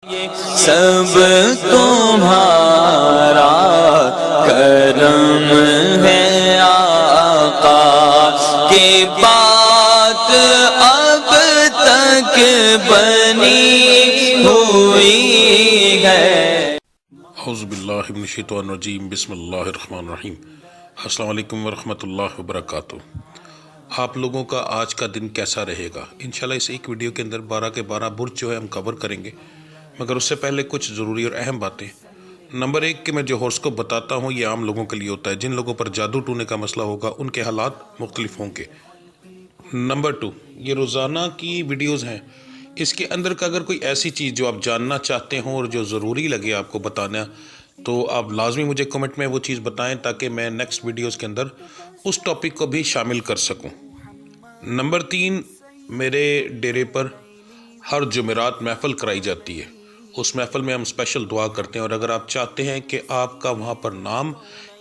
سب تمہارا کرم ہے آقا کی بات اب تک بنی ہوئی ہے۔ اعوذ باللہ من الشیطان الرجیم، بسم اللہ الرحمن الرحیم۔ السلام علیکم ورحمۃ اللہ وبرکاتہ۔ آپ لوگوں کا آج کا دن کیسا رہے گا؟ انشاءاللہ اس ایک ویڈیو کے اندر 12 کے 12 برج جو ہے ہم کور کریں گے، مگر اس سے پہلے کچھ ضروری اور اہم باتیں۔ نمبر 1 کہ میں جو ہورس کو بتاتا ہوں یہ عام لوگوں کے لیے ہوتا ہے، جن لوگوں پر جادو ٹونے کا مسئلہ ہوگا ان کے حالات مختلف ہوں گے۔ نمبر 2 یہ روزانہ کی ویڈیوز ہیں، اس کے اندر کا اگر کوئی ایسی چیز جو آپ جاننا چاہتے ہوں اور جو ضروری لگے آپ کو بتانا، تو آپ لازمی مجھے کمنٹ میں وہ چیز بتائیں تاکہ میں نیکسٹ ویڈیوز کے اندر اس ٹاپک کو بھی شامل کر سکوں۔ نمبر 3 میرے ڈیرے پر ہر جمعرات محفل کرائی جاتی ہے، اس محفل میں ہم اسپیشل دعا کرتے ہیں، اور اگر آپ چاہتے ہیں کہ آپ کا وہاں پر نام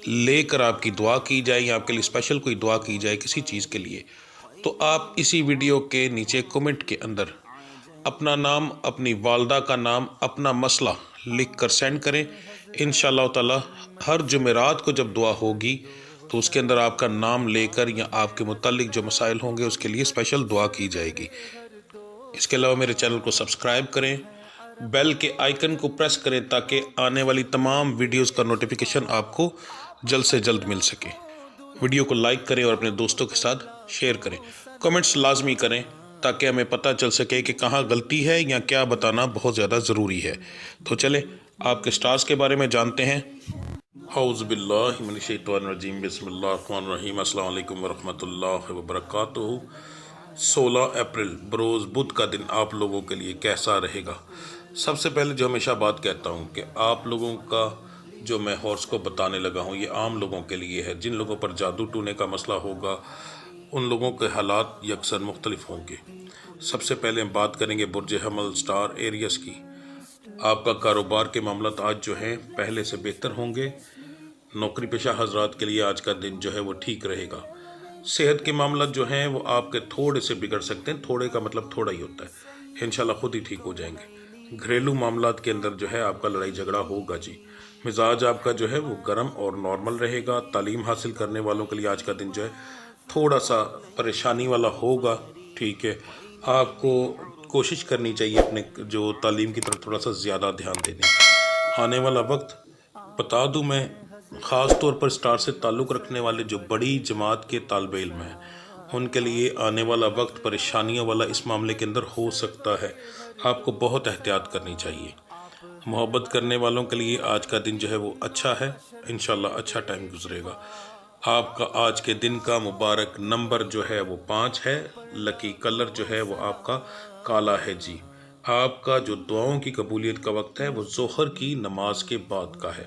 لے کر آپ کی دعا کی جائے یا آپ کے لیے اسپیشل کوئی دعا کی جائے کسی چیز کے لیے، تو آپ اسی ویڈیو کے نیچے کمنٹ کے اندر اپنا نام، اپنی والدہ کا نام، اپنا مسئلہ لکھ کر سینڈ کریں۔ انشاءاللہ تعالی ہر جمعرات کو جب دعا ہوگی تو اس کے اندر آپ کا نام لے کر یا آپ کے متعلق جو مسائل ہوں گے اس کے لیے اسپیشل دعا کی جائے گی۔ اس کے علاوہ میرے چینل کو سبسکرائب کریں، بیل کے آئیکن کو پریس کریں تاکہ آنے والی تمام ویڈیوز کا نوٹیفیکیشن آپ کو جلد سے جلد مل سکے۔ ویڈیو کو لائک کریں اور اپنے دوستوں کے ساتھ شیئر کریں، کمنٹس لازمی کریں تاکہ ہمیں پتہ چل سکے کہ کہاں غلطی ہے یا کیا بتانا بہت زیادہ ضروری ہے۔ تو چلیں آپ کے سٹارز کے بارے میں جانتے ہیں۔ اعوذ باللہ من الشیطان الرجیم، بسم اللہ الرحمن الرحیم۔ السلام علیکم ورحمۃ اللہ وبرکاتہ۔ 16 اپریل بروز بدھ کا دن آپ لوگوں کے لیے کیسا رہے گا؟ سب سے پہلے جو ہمیشہ بات کہتا ہوں کہ آپ لوگوں کا جو میں ہورس کو بتانے لگا ہوں یہ عام لوگوں کے لیے ہے، جن لوگوں پر جادو ٹونے کا مسئلہ ہوگا ان لوگوں کے حالات یکساں مختلف ہوں گے۔ سب سے پہلے ہم بات کریں گے برج حمل سٹار ایریس کی۔ آپ کا کاروبار کے معاملات آج جو ہیں پہلے سے بہتر ہوں گے۔ نوکری پیشہ حضرات کے لیے آج کا دن جو ہے وہ ٹھیک رہے گا۔ صحت کے معاملات جو ہیں وہ آپ کے تھوڑے سے بگڑ سکتے ہیں، تھوڑے کا مطلب تھوڑا ہی ہوتا ہے، انشاءاللہ خود ہی ٹھیک ہو جائیں گے۔ گھریلو معاملات کے اندر جو ہے آپ کا لڑائی جھگڑا ہوگا جی۔ مزاج آپ کا جو ہے وہ گرم اور نارمل رہے گا۔ تعلیم حاصل کرنے والوں کے لیے آج کا دن جو ہے تھوڑا سا پریشانی والا ہوگا، ٹھیک ہے۔ آپ کو کوشش کرنی چاہیے اپنے جو تعلیم کی طرف تھوڑا سا زیادہ دھیان دینے۔ آنے والا وقت بتا دوں میں، خاص طور پر سٹار سے تعلق رکھنے والے جو بڑی جماعت کے طالب علم ہیں ان کے لیے آنے والا وقت پریشانیوں والا اس معاملے کے اندر ہو سکتا ہے، آپ کو بہت احتیاط کرنی چاہیے۔ محبت کرنے والوں کے لیے آج کا دن جو ہے وہ اچھا ہے، انشاءاللہ اچھا ٹائم گزرے گا۔ آپ کا آج کے دن کا مبارک نمبر جو ہے وہ 5 ہے، لکی کلر جو ہے وہ آپ کا کالا ہے جی۔ آپ کا جو دعاؤں کی قبولیت کا وقت ہے وہ ظہر کی نماز کے بعد کا ہے۔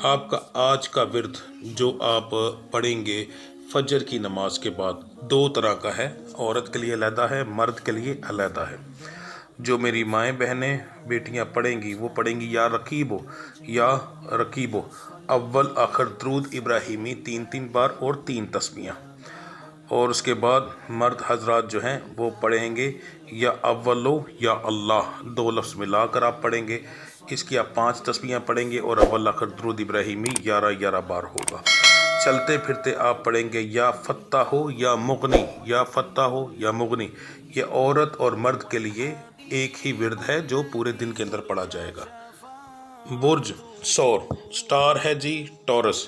آپ کا آج کا ورد جو آپ پڑھیں گے فجر کی نماز کے بعد 2 طرح کا ہے، عورت کے لیے علیحدہ ہے، مرد کے لیے علیحدہ ہے۔ جو میری مائیں بہنیں بیٹیاں پڑھیں گی وہ پڑھیں گی یا رقیبو یا رقیبو، اول آخر درود ابراہیمی 3 بار اور 3 تسبیحاں، اور اس کے بعد مرد حضرات جو ہیں وہ پڑھیں گے یا اولو یا اللہ، 2 لفظ ملا کر آپ پڑھیں گے، اس کی آپ 5 تسبیحاں پڑھیں گے اور اول آخر درود ابراہیمی 11 بار ہوگا۔ چلتے پھرتے آپ پڑھیں گے یا فتح ہو یا مغنی، یا فتح ہو یا مغنی۔ یہ عورت اور مرد کے لیے ایک ہی ورد ہے جو پورے دن کے اندر پڑھا جائے گا۔ برج سور سٹار ہے جی ٹورس۔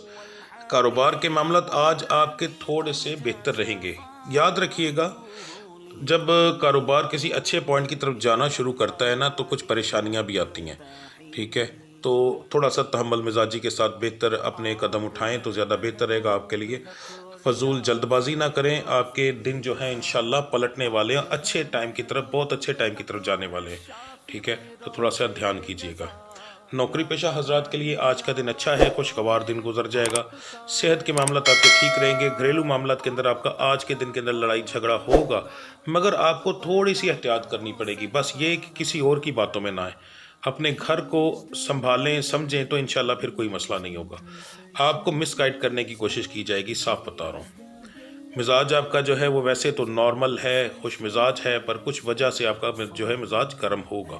کاروبار کے معاملات آج آپ کے تھوڑے سے بہتر رہیں گے۔ یاد رکھیے گا جب کاروبار کسی اچھے پوائنٹ کی طرف جانا شروع کرتا ہے نا تو کچھ پریشانیاں بھی آتی ہیں، ٹھیک ہے، تو تھوڑا سا تحمل مزاجی کے ساتھ بہتر اپنے قدم اٹھائیں تو زیادہ بہتر رہے گا آپ کے لیے۔ فضول جلد بازی نہ کریں، آپ کے دن جو ہیں انشاءاللہ پلٹنے والے ہیں، اچھے ٹائم کی طرف، بہت اچھے ٹائم کی طرف جانے والے ہیں، ٹھیک ہے، تو تھوڑا سا دھیان کیجیے گا۔ نوکری پیشہ حضرات کے لیے آج کا دن اچھا ہے، خوشگوار دن گزر جائے گا۔ صحت کے معاملات آپ کے ٹھیک رہیں گے۔ گھریلو معاملات کے اندر آپ کا آج کے دن کے اندر لڑائی جھگڑا ہوگا، مگر آپ کو تھوڑی سی احتیاط کرنی پڑے گی، بس یہ کہ کسی اور کی باتوں میں نہ آئیں، اپنے گھر کو سنبھالیں سمجھیں تو انشاءاللہ پھر کوئی مسئلہ نہیں ہوگا۔ آپ کو مس گائیڈ کرنے کی کوشش کی جائے گی، صاف بتا رہا ہوں۔ مزاج آپ کا جو ہے وہ ویسے تو نارمل ہے، خوش مزاج ہے، پر کچھ وجہ سے آپ کا جو ہے مزاج گرم ہوگا۔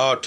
8,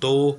2।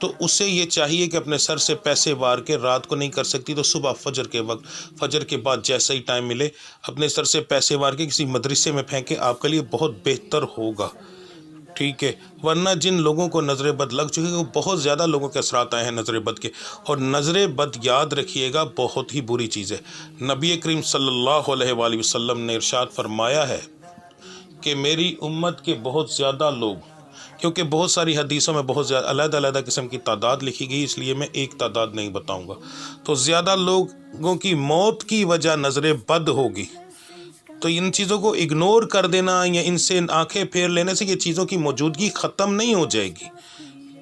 تو اسے یہ چاہیے کہ اپنے سر سے پیسے وار کے، رات کو نہیں کر سکتی تو صبح فجر کے وقت، فجر کے بعد جیسا ہی ٹائم ملے اپنے سر سے پیسے وار کے کسی مدرسے میں پھینکے، آپ کے لیے بہت بہتر ہوگا، ٹھیک ہے۔ ورنہ جن لوگوں کو نظر بد لگ چکے ہیں، وہ بہت زیادہ لوگوں کے اثرات آئے ہیں نظر بد کے، اور نظر بد یاد رکھیے گا بہت ہی بری چیز ہے۔ نبی کریم صلی اللہ علیہ وآلہ وسلم نے ارشاد فرمایا ہے کہ میری امت کے بہت زیادہ لوگ، کیونکہ بہت ساری حدیثوں میں بہت زیادہ علیحدہ علیحدہ قسم کی تعداد لکھی گئی، اس لیے میں ایک تعداد نہیں بتاؤں گا، تو زیادہ لوگوں کی موت کی وجہ نظر بد ہوگی۔ تو ان چیزوں کو اگنور کر دینا یا ان سے آنکھیں پھیر لینے سے یہ چیزوں کی موجودگی ختم نہیں ہو جائے گی،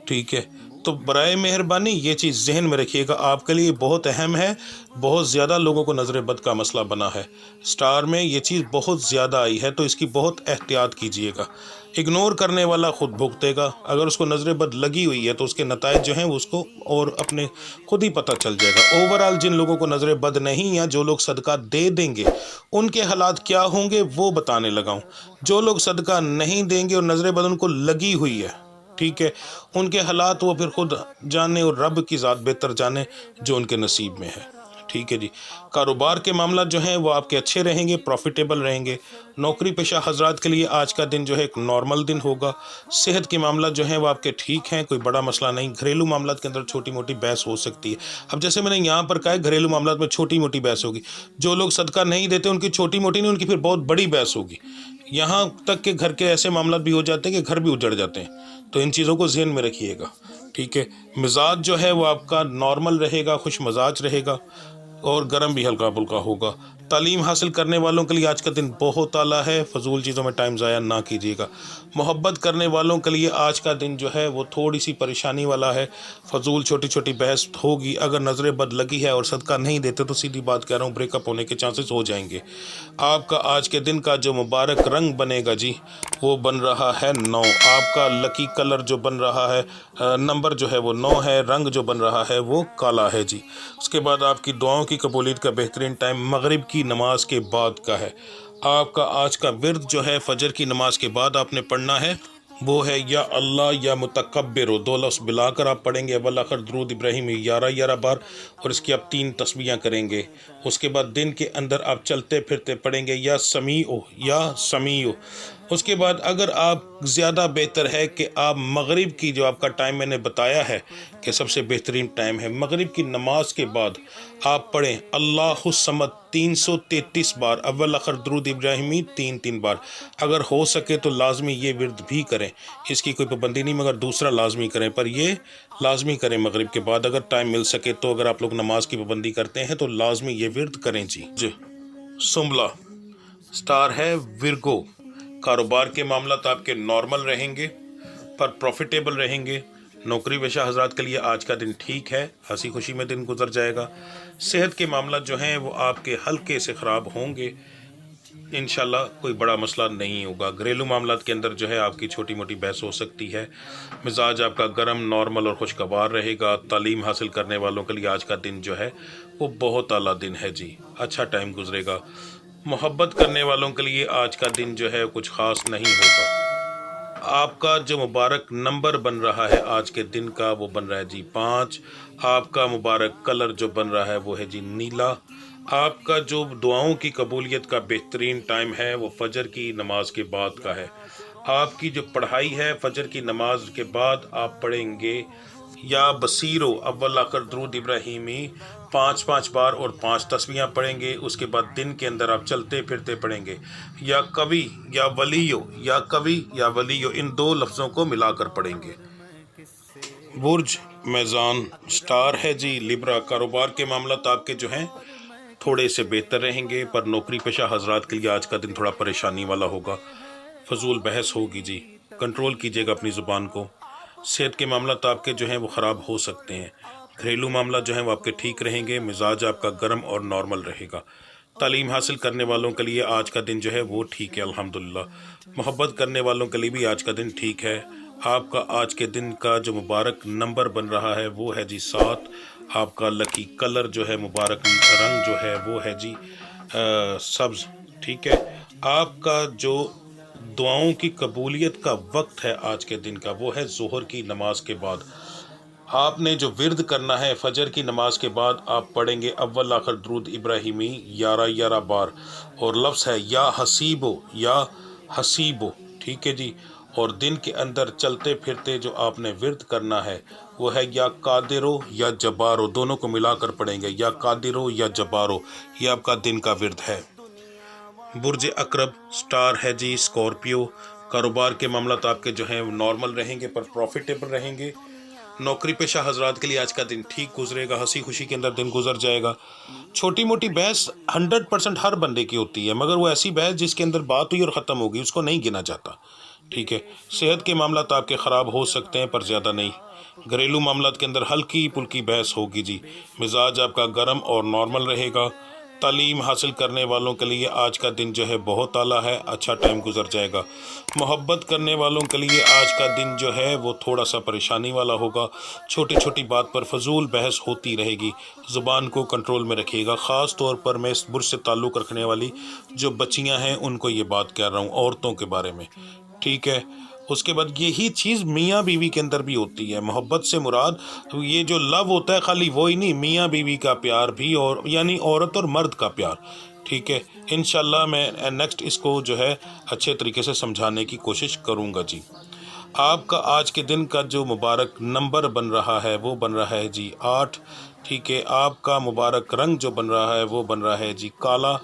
ٹھیک ہے۔ تو برائے مہربانی یہ چیز ذہن میں رکھیے گا، آپ کے لیے بہت اہم ہے، بہت زیادہ لوگوں کو نظر بد کا مسئلہ بنا ہے، سٹار میں یہ چیز بہت زیادہ آئی ہے، تو اس کی بہت احتیاط کیجیے گا۔ اگنور کرنے والا خود بھگتے گا، اگر اس کو نظر بد لگی ہوئی ہے تو اس کے نتائج جو ہیں وہ اس کو اور اپنے خود ہی پتہ چل جائے گا۔ اوورال جن لوگوں کو نظر بد نہیں، یا جو لوگ صدقہ دے دیں گے ان کے حالات کیا ہوں گے وہ بتانے لگا ہوں۔ جو لوگ صدقہ نہیں دیں گے اور نظر بد ان کو لگی ہوئی ہے، ٹھیک ہے، ان کے حالات وہ پھر خود جانے، اور رب کی ذات بہتر جانے جو ان کے نصیب میں ہے، ٹھیک ہے جی۔ کاروبار کے معاملات جو ہیں وہ آپ کے اچھے رہیں گے، پروفیٹیبل رہیں گے۔ نوکری پیشہ حضرات کے لیے آج کا دن جو ہے ایک نارمل دن ہوگا۔ صحت کے معاملات جو ہیں وہ آپ کے ٹھیک ہیں، کوئی بڑا مسئلہ نہیں۔ گھریلو معاملات کے اندر چھوٹی موٹی بحث ہو سکتی ہے۔ اب جیسے میں نے یہاں پر کہا ہے گھریلو معاملات میں چھوٹی موٹی بحث ہوگی، جو لوگ صدقہ نہیں دیتے ان کی چھوٹی موٹی نہیں، ان کی پھر بہت بڑی بحث ہوگی، یہاں تک کہ گھر کے ایسے معاملات بھی ہو جاتے ہیں کہ گھر بھی اجڑ جاتے ہیں، تو ان چیزوں کو ذہن میں رکھیے گا، ٹھیک ہے۔ مزاج جو ہے وہ آپ کا نارمل رہے گا، خوش مزاج رہے گا، اور گرم بھی ہلکا پھلکا ہوگا۔ تعلیم حاصل کرنے والوں کے لیے آج کا دن بہت اعلیٰ ہے، فضول چیزوں میں ٹائم ضائع نہ کیجیے گا۔ محبت کرنے والوں کے لیے آج کا دن جو ہے وہ تھوڑی سی پریشانی والا ہے، فضول چھوٹی چھوٹی بحث ہوگی، اگر نظر بد لگی ہے اور صدقہ نہیں دیتے تو سیدھی بات کہہ رہا ہوں بریک اپ ہونے کے چانسز ہو جائیں گے۔ آپ کا آج کے دن کا جو مبارک رنگ بنے گا جی وہ بن رہا ہے 9، آپ کا لکی کلر جو بن رہا ہے، نمبر جو ہے وہ 9 ہے، رنگ جو بن رہا ہے وہ کالا ہے جی۔ اس کے بعد آپ کی دعاؤں کی قبولیت کا بہترین ٹائم مغرب کی نماز کے بعد کا ہے۔ آپ کا آج کا ورد جو ہے فجر کی نماز کے بعد آپ نے پڑھنا ہے، وہ ہے یا اللہ یا متکبر، 2 لفظ ملا کر آپ پڑھیں گے، اول آخر درود ابراہیمی 11 بار، اور اس کی آپ 3 تسبیحاں کریں گے۔ اس کے بعد دن کے اندر آپ چلتے پھرتے پڑھیں گے یا سمیع یا سمیع۔ اس کے بعد اگر آپ زیادہ بہتر ہے کہ آپ مغرب کی جو آپ کا ٹائم میں نے بتایا ہے کہ سب سے بہترین ٹائم ہے، مغرب کی نماز کے بعد آپ پڑھیں اللہ الصمد 333 بار، اول آخر درود ابراہیمی 3 بار۔ اگر ہو سکے تو لازمی یہ ورد بھی کریں، اس کی کوئی پابندی نہیں، مگر دوسرا لازمی کریں، پر یہ لازمی کریں مغرب کے بعد اگر ٹائم مل سکے تو۔ اگر آپ لوگ نماز کی پابندی کرتے ہیں تو لازمی یہ ورد کریں جی۔ سنبلا سٹار ہے ورگو، کاروبار کے معاملات آپ کے نارمل رہیں گے پر پروفیٹیبل رہیں گے۔ نوکری پیشہ حضرات کے لیے آج کا دن ٹھیک ہے، ہنسی خوشی میں دن گزر جائے گا۔ صحت کے معاملات جو ہیں وہ آپ کے ہلکے سے خراب ہوں گے، انشاءاللہ کوئی بڑا مسئلہ نہیں ہوگا۔ گھریلو معاملات کے اندر جو ہے آپ کی چھوٹی موٹی بحث ہو سکتی ہے۔ مزاج آپ کا گرم، نارمل اور خوشگوار رہے گا۔ تعلیم حاصل کرنے والوں کے لیے آج کا دن جو ہے وہ بہت اعلیٰ دن ہے جی، اچھا ٹائم گزرے گا۔ محبت کرنے والوں کے لیے آج کا دن جو ہے کچھ خاص نہیں ہوگا۔ آپ کا جو مبارک نمبر بن رہا ہے آج کے دن کا وہ بن رہا ہے جی 5۔ آپ کا مبارک کلر جو بن رہا ہے وہ ہے جی نیلا۔ آپ کا جو دعاؤں کی قبولیت کا بہترین ٹائم ہے وہ فجر کی نماز کے بعد کا ہے۔ آپ کی جو پڑھائی ہے فجر کی نماز کے بعد آپ پڑھیں گے یا بصیرو، اول آخر درود ابراہیمی 5 بار اور 5 تسبیحاں پڑھیں گے۔ اس کے بعد دن کے اندر آپ چلتے پھرتے پڑھیں گے یا کبھی یا ولیو، یا کبھی یا ولیو، ان 2 لفظوں کو ملا کر پڑھیں گے۔ برج میزان سٹار ہے جی لیبرا، کاروبار کے معاملات آپ کے جو ہیں تھوڑے سے بہتر رہیں گے، پر نوکری پیشہ حضرات کے لیے آج کا دن تھوڑا پریشانی والا ہوگا، فضول بحث ہوگی جی، کنٹرول کیجیے گا اپنی زبان کو۔ صحت کے معاملات آپ کے جو ہیں وہ خراب ہو سکتے ہیں۔ گھریلو معاملات جو ہیں وہ آپ کے ٹھیک رہیں گے، مزاج آپ کا گرم اور نارمل رہے گا۔ تعلیم حاصل کرنے والوں کے لیے آج کا دن جو ہے وہ ٹھیک ہے الحمدللہ۔ محبت کرنے والوں کے لیے بھی آج کا دن ٹھیک ہے۔ آپ کا آج کے دن کا جو مبارک نمبر بن رہا ہے وہ ہے جی 7۔ آپ کا لکی کلر جو ہے، مبارک رنگ جو ہے وہ ہے جی سبز، ٹھیک ہے۔ آپ کا جو دعاؤں کی قبولیت کا وقت ہے آج کے دن کا وہ ہے ظہر کی نماز کے بعد۔ آپ نے جو ورد کرنا ہے فجر کی نماز کے بعد آپ پڑھیں گے اول آخر درود ابراہیمی 11 بار، اور لفظ ہے یا حسیبو یا حسیبو، ٹھیک ہے جی۔ اور دن کے اندر چلتے پھرتے جو آپ نے ورد کرنا ہے وہ ہے یا قادرو یا جبارو، دونوں کو ملا کر پڑھیں گے، یا قادرو یا جبارو، یہ آپ کا دن کا ورد ہے۔ برج اقرب سٹار ہے جی اسکارپیو، کاروبار کے معاملات آپ کے جو ہیں نارمل رہیں گے پر پروفیٹیبل رہیں گے۔ نوکری پیشہ حضرات کے لیے آج کا دن ٹھیک گزرے گا، ہنسی خوشی کے اندر دن گزر جائے گا۔ چھوٹی موٹی بحث 100% ہر بندے کی ہوتی ہے، مگر وہ ایسی بحث جس کے اندر بات ہوئی اور ختم ہوگی اس کو نہیں گنا جاتا، ٹھیک ہے۔ صحت کے معاملات آپ کے خراب ہو سکتے ہیں پر زیادہ نہیں۔ گھریلو معاملات کے اندر ہلکی پھلکی بحث ہوگی جی۔ مزاج آپ کا گرم اور نارمل رہے گا۔ تعلیم حاصل کرنے والوں کے لیے آج کا دن جو ہے بہت اعلیٰ ہے، اچھا ٹائم گزر جائے گا۔ محبت کرنے والوں کے لیے آج کا دن جو ہے وہ تھوڑا سا پریشانی والا ہوگا، چھوٹی چھوٹی بات پر فضول بحث ہوتی رہے گی، زبان کو کنٹرول میں رکھیے گا۔ خاص طور پر میں اس برج سے تعلق رکھنے والی جو بچیاں ہیں ان کو یہ بات کہہ رہا ہوں، عورتوں کے بارے میں، ٹھیک ہے۔ اس کے بعد یہی چیز میاں بیوی کے اندر بھی ہوتی ہے۔ محبت سے مراد یہ جو لو ہوتا ہے خالی وہی نہیں، میاں بیوی کا پیار بھی، اور یعنی عورت اور مرد کا پیار، ٹھیک ہے۔ انشاءاللہ میں نیکسٹ اس کو جو ہے اچھے طریقے سے سمجھانے کی کوشش کروں گا جی۔ آپ کا آج کے دن کا جو مبارک نمبر بن رہا ہے وہ بن رہا ہے جی 8، ٹھیک ہے۔ آپ کا مبارک رنگ جو بن رہا ہے وہ بن رہا ہے جی کالا۔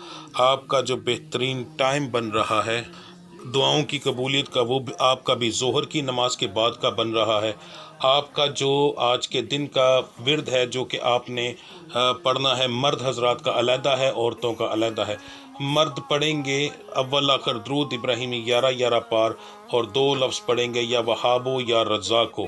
آپ کا جو بہترین ٹائم بن رہا ہے دعاؤں کی قبولیت کا وہ آپ کا بھی ظہر کی نماز کے بعد کا بن رہا ہے۔ آپ کا جو آج کے دن کا ورد ہے جو کہ آپ نے پڑھنا ہے، مرد حضرات کا علیحدہ ہے، عورتوں کا علیحدہ ہے۔ مرد پڑھیں گے اول آخر درود ابراہیمی 11 بار، اور 2 لفظ پڑھیں گے یا وہابو یا رزاقو۔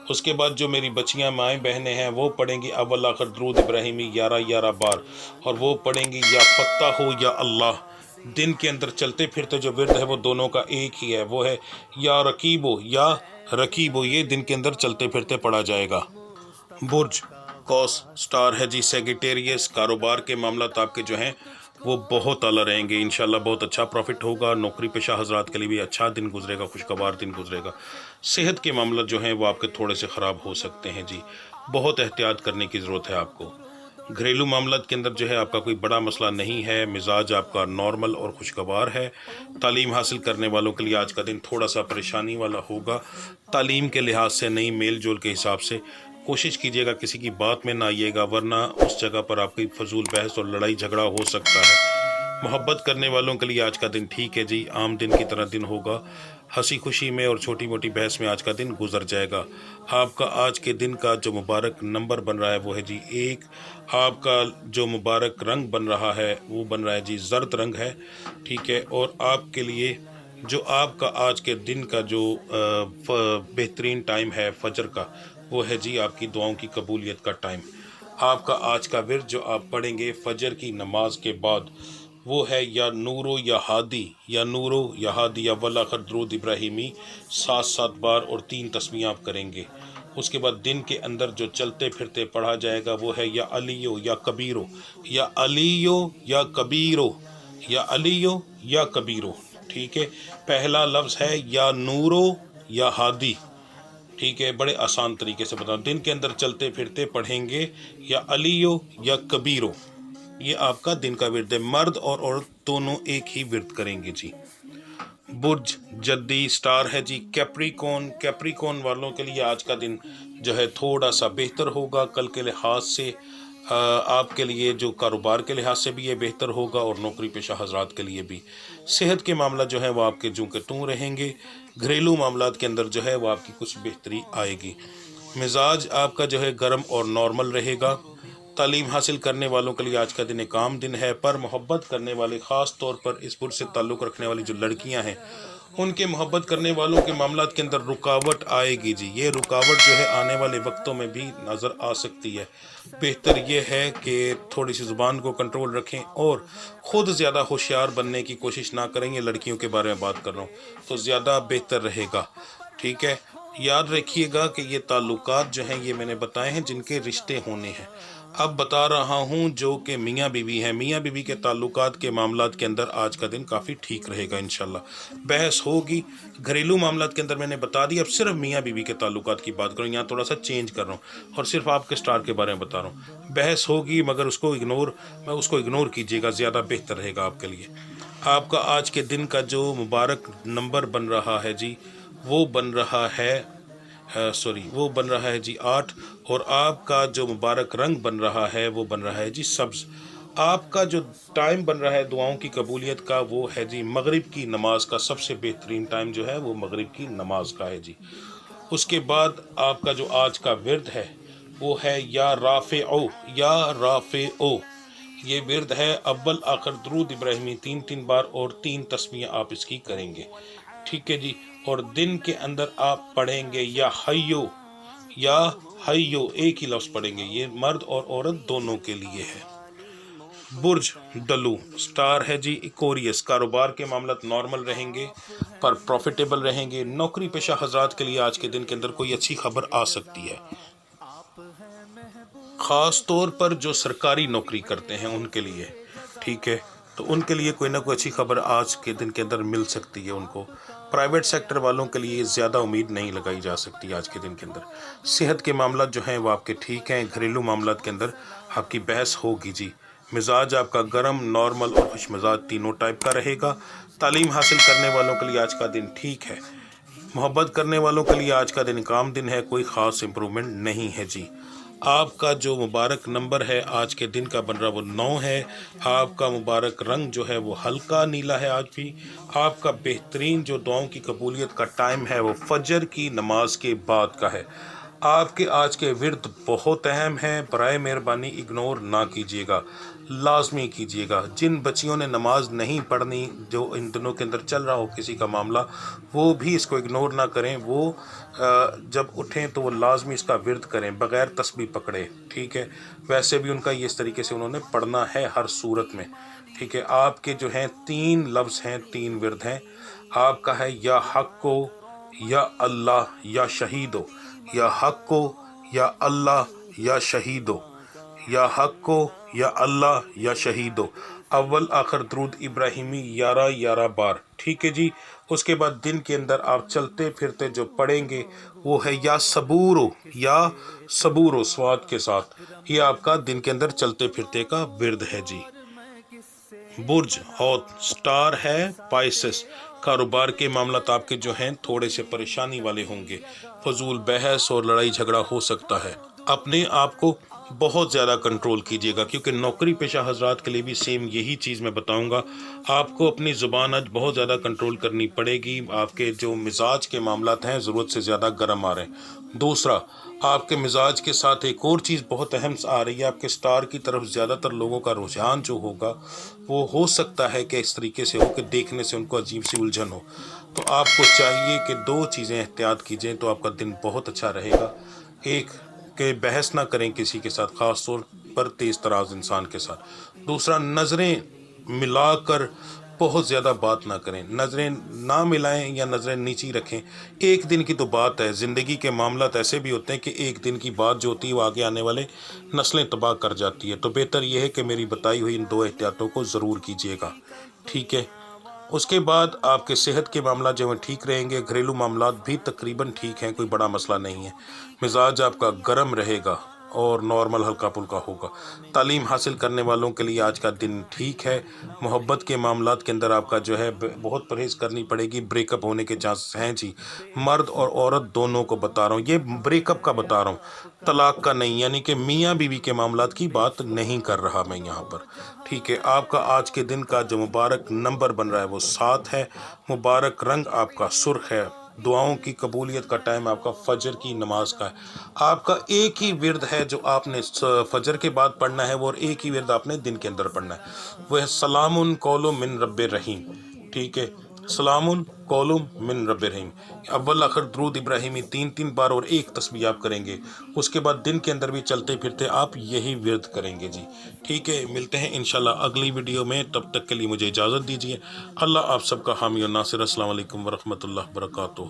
اس کے بعد جو میری بچیاں مائیں بہنیں ہیں وہ پڑھیں گی اول آخر درود ابراہیمی 11 بار، اور وہ پڑھیں گی یا فتح ہو یا اللہ۔ دن کے اندر چلتے پھرتے جو ورد ہے وہ دونوں کا ایک ہی ہے، وہ ہے یا رقیبو یا رقیبو، یہ دن کے اندر چلتے پھرتے پڑھا جائے گا۔ برج قوس سٹار ہے جی سیگیٹیریس، کاروبار کے معاملات آپ کے جو ہیں وہ بہت اعلیٰ رہیں گے، انشاءاللہ بہت اچھا پروفٹ ہوگا۔ نوکری پیشہ حضرات کے لیے بھی اچھا دن گزرے گا، خوشگوار دن گزرے گا۔ صحت کے معاملات جو ہیں وہ آپ کے تھوڑے سے خراب ہو سکتے ہیں جی، بہت احتیاط کرنے کی ضرورت ہے آپ کو۔ گھریلو معاملات کے اندر جو ہے آپ کا کوئی بڑا مسئلہ نہیں ہے، مزاج آپ کا نارمل اور خوشگوار ہے۔ تعلیم حاصل کرنے والوں کے لیے آج کا دن تھوڑا سا پریشانی والا ہوگا، تعلیم کے لحاظ سے نہیں، میل جول کے حساب سے کوشش کیجیے گا کسی کی بات میں نہ آئیے گا، ورنہ اس جگہ پر آپ کی فضول بحث اور لڑائی جھگڑا ہو سکتا ہے۔ محبت کرنے والوں کے لیے آج کا دن ٹھیک ہے جی، عام دن کی طرح دن ہوگا، ہنسی خوشی میں اور چھوٹی موٹی بحث میں آج کا دن گزر جائے گا۔ آپ کا آج کے دن کا جو مبارک نمبر بن رہا ہے وہ ہے جی 1۔ آپ کا جو مبارک رنگ بن رہا ہے وہ بن رہا ہے جی زرد رنگ ہے، ٹھیک ہے۔ اور آپ کے لیے جو آپ کا آج کے دن کا جو بہترین ٹائم ہے فجر کا، وہ ہے جی آپ کی دعاؤں کی قبولیت کا ٹائم۔ آپ کا آج کا ورد جو آپ پڑھیں گے فجر کی نماز کے بعد وہ ہے یا نورو یا ہادی، یا نورو یا ہادی اول آخر درود ابراہیمی 7 بار، اور 3 تسبیح آپ کریں گے۔ اس کے بعد دن کے اندر جو چلتے پھرتے پڑھا جائے گا وہ ہے یا علیو یا کبیرو، یا علیو یا کبیرو، یا علیو یا کبیرو، ٹھیک ہے۔ پہلا لفظ ہے یا نورو یا ہادی، ٹھیک ہے، بڑے آسان طریقے سے بتاؤں، دن کے اندر چلتے پھرتے پڑھیں گے یا علیو یا کبیرو، یہ آپ کا دن کا ورد ہے۔ مرد اور عورت دونوں ایک ہی ورد کریں گے جی۔ برج جدی سٹار ہے جی کیپریکون، کیپریکون والوں کے لیے آج کا دن جو ہے تھوڑا سا بہتر ہوگا، کل کے لحاظ سے آپ کے لیے جو کاروبار کے لحاظ سے بھی یہ بہتر ہوگا، اور نوکری پیشہ حضرات کے لیے بھی۔ صحت کے معاملات جو ہیں وہ آپ کے جوں کے توں رہیں گے۔ گھریلو معاملات کے اندر جو ہے وہ آپ کی کچھ بہتری آئے گی۔ مزاج آپ کا جو ہے گرم اور نارمل رہے گا۔ تعلیم حاصل کرنے والوں کے لیے آج کا دن ایک عام دن ہے، پر محبت کرنے والے، خاص طور پر اس برج سے تعلق رکھنے والی جو لڑکیاں ہیں ان کے محبت کرنے والوں کے معاملات کے اندر رکاوٹ آئے گی جی، یہ رکاوٹ جو ہے آنے والے وقتوں میں بھی نظر آ سکتی ہے۔ بہتر یہ ہے کہ تھوڑی سی زبان کو کنٹرول رکھیں اور خود زیادہ ہوشیار بننے کی کوشش نہ کریں، یہ لڑکیوں کے بارے میں بات کر رہا ہوں، تو زیادہ بہتر رہے گا، ٹھیک ہے۔ یاد رکھیے گا کہ یہ تعلقات جو ہیں یہ میں نے بتائے ہیں جن کے رشتے ہونے ہیں، اب بتا رہا ہوں جو کہ میاں بیوی ہیں، میاں بیوی کے تعلقات کے معاملات کے اندر آج کا دن کافی ٹھیک رہے گا انشاءاللہ۔ بحث ہوگی گھریلو معاملات کے اندر، میں نے بتا دیا، اب صرف میاں بیوی کے تعلقات کی بات کروں، یہاں تھوڑا سا چینج کر رہا ہوں اور صرف آپ کے سٹار کے بارے میں بتا رہا ہوں۔ بحث ہوگی مگر اس کو اگنور کیجیے گا، زیادہ بہتر رہے گا آپ کے لیے۔ آپ کا آج کے دن کا جو مبارک نمبر بن رہا ہے جی، وہ بن رہا ہے 8، اور آپ کا جو مبارک رنگ بن رہا ہے وہ بن رہا ہے جی سبز۔ آپ کا جو ٹائم بن رہا ہے دعاؤں کی قبولیت کا وہ ہے جی مغرب کی نماز کا، سب سے بہترین ٹائم جو ہے وہ مغرب کی نماز کا ہے جی۔ اس کے بعد آپ کا جو آج کا ورد ہے وہ ہے یا رافعو، یا رافعو۔ یہ ورد ہے، اول آخر درود ابراہیمی 3 بار اور 3 تسبیحیں آپ اس کی کریں گے، ٹھیک ہے جی۔ اور دن کے اندر آپ پڑھیں گے یا حیو، یا حیو، ایک ہی لفظ پڑھیں گے، یہ مرد اور عورت دونوں کے لیے ہے۔ برج ڈلو، سٹار ہے جی ایکوریس، کاروبار کے معاملات نارمل رہیں گے پر پروفیٹیبل رہیں گے۔ نوکری پیشہ حضرات کے لیے آج کے دن کے اندر کوئی اچھی خبر آ سکتی ہے، خاص طور پر جو سرکاری نوکری کرتے ہیں ان کے لیے، ٹھیک ہے، تو ان کے لیے کوئی نہ کوئی اچھی خبر آج کے دن کے اندر مل سکتی ہے ان کو۔ پرائیویٹ سیکٹر والوں کے لیے زیادہ امید نہیں لگائی جا سکتی آج کے دن کے اندر۔ صحت کے معاملات جو ہیں وہ آپ کے ٹھیک ہیں۔ گھریلو معاملات کے اندر آپ کی بحث ہوگی جی۔ مزاج آپ کا گرم، نارمل اور خوش مزاج تینوں ٹائپ کا رہے گا۔ تعلیم حاصل کرنے والوں کے لیے آج کا دن ٹھیک ہے۔ محبت کرنے والوں کے لیے آج کا دن کام دن ہے، کوئی خاص امپرومنٹ نہیں ہے جی۔ آپ کا جو مبارک نمبر ہے آج کے دن کا بن رہا وہ 9 ہے۔ آپ کا مبارک رنگ جو ہے وہ ہلکا نیلا ہے آج بھی۔ آپ کا بہترین جو دعاؤں کی قبولیت کا ٹائم ہے وہ فجر کی نماز کے بعد کا ہے۔ آپ کے آج کے ورد بہت اہم ہیں، برائے مہربانی اگنور نہ کیجیے گا، لازمی کیجیے گا۔ جن بچیوں نے نماز نہیں پڑھنی، جو ان دنوں کے اندر چل رہا ہو کسی کا معاملہ، وہ بھی اس کو اگنور نہ کریں۔ وہ جب اٹھیں تو وہ لازمی اس کا ورد کریں بغیر تسبیح پکڑے، ٹھیک ہے۔ ویسے بھی ان کا یہ اس طریقے سے انہوں نے پڑھنا ہے ہر صورت میں، ٹھیک ہے۔ آپ کے جو ہیں 3 لفظ ہیں، 3 ورد ہیں۔ آپ کا ہے یا حق کو، یا اللہ، یا شہیدو، یا حق کو، یا اللہ، یا شہیدو، یا حق کو، یا اللہ، یا شہیدو۔ اول آخر درود ابراہیمی 11 بار، ٹھیک ہے جی۔ اس کے بعد دن کے اندر آپ چلتے پھرتے جو پڑھیں گے وہ ہے یا صبورو، یا صبورو سواد کے ساتھ۔ یہ آپ کا دن کے اندر چلتے پھرتے کا ورد ہے جی۔ برج ہوت، سٹار ہے پائسس، کاروبار کے معاملات آپ کے جو ہیں تھوڑے سے پریشانی والے ہوں گے، فضول بحث اور لڑائی جھگڑا ہو سکتا ہے۔ اپنے آپ کو بہت زیادہ کنٹرول کیجیے گا، کیونکہ نوکری پیشہ حضرات کے لیے بھی سیم یہی چیز میں بتاؤں گا۔ آپ کو اپنی زبان آج بہت زیادہ کنٹرول کرنی پڑے گی۔ آپ کے جو مزاج کے معاملات ہیں ضرورت سے زیادہ گرم آ رہے ہیں۔ دوسرا، آپ کے مزاج کے ساتھ ایک اور چیز بہت اہم آ رہی ہے، آپ کے سٹار کی طرف زیادہ تر لوگوں کا رجحان جو ہوگا وہ ہو سکتا ہے کہ اس طریقے سے ہو کہ دیکھنے سے ان کو عجیب سی الجھن ہو۔ تو آپ کو چاہیے کہ 2 چیزیں احتیاط کیجیں تو آپ کا دن بہت اچھا رہے گا۔ ایک کہ بحث نہ کریں کسی کے ساتھ، خاص طور پر تیز تراز انسان کے ساتھ۔ دوسرا، نظریں ملا کر بہت زیادہ بات نہ کریں، نظریں نہ ملائیں یا نظریں نیچی رکھیں۔ ایک دن کی تو بات ہے، زندگی کے معاملات ایسے بھی ہوتے ہیں کہ ایک دن کی بات جو ہوتی ہے وہ آگے آنے والے نسلیں تباہ کر جاتی ہے۔ تو بہتر یہ ہے کہ میری بتائی ہوئی ان 2 احتیاطوں کو ضرور کیجیے گا، ٹھیک ہے۔ اس کے بعد آپ کے صحت کے معاملات جو ہیں ٹھیک رہیں گے، گھریلو معاملات بھی تقریباً ٹھیک ہیں، کوئی بڑا مسئلہ نہیں ہے۔ مزاج آپ کا گرم رہے گا اور نارمل ہلکا پھلکا ہوگا۔ تعلیم حاصل کرنے والوں کے لیے آج کا دن ٹھیک ہے۔ محبت کے معاملات کے اندر آپ کا جو ہے بہت پرہیز کرنی پڑے گی، بریک اپ ہونے کے چانسز ہیں جی۔ مرد اور عورت دونوں کو بتا رہا ہوں، یہ بریک اپ کا بتا رہا ہوں، طلاق کا نہیں، یعنی کہ میاں بیوی کے معاملات کی بات نہیں کر رہا میں یہاں پر، ٹھیک ہے۔ آپ کا آج کے دن کا جو مبارک نمبر بن رہا ہے وہ 7 ہے۔ مبارک رنگ آپ کا سرخ ہے۔ دعاؤں کی قبولیت کا ٹائم آپ کا فجر کی نماز کا ہے۔ آپ کا ایک ہی ورد ہے جو آپ نے فجر کے بعد پڑھنا ہے، وہ اور ایک ہی ورد آپ نے دن کے اندر پڑھنا ہے، وہ ہے سلام قول من رب رحیم، ٹھیک ہے۔ سلام قول من رب رحیم، اول آخر درود ابراہیمی 3 بار اور 1 تسبیح آپ کریں گے۔ اس کے بعد دن کے اندر بھی چلتے پھرتے آپ یہی ورد کریں گے جی، ٹھیک ہے۔ ملتے ہیں انشاءاللہ اگلی ویڈیو میں، تب تک کے لیے مجھے اجازت دیجیے۔ اللہ آپ سب کا حامی و ناصر۔ السلام علیکم ورحمۃ اللہ وبرکاتہ۔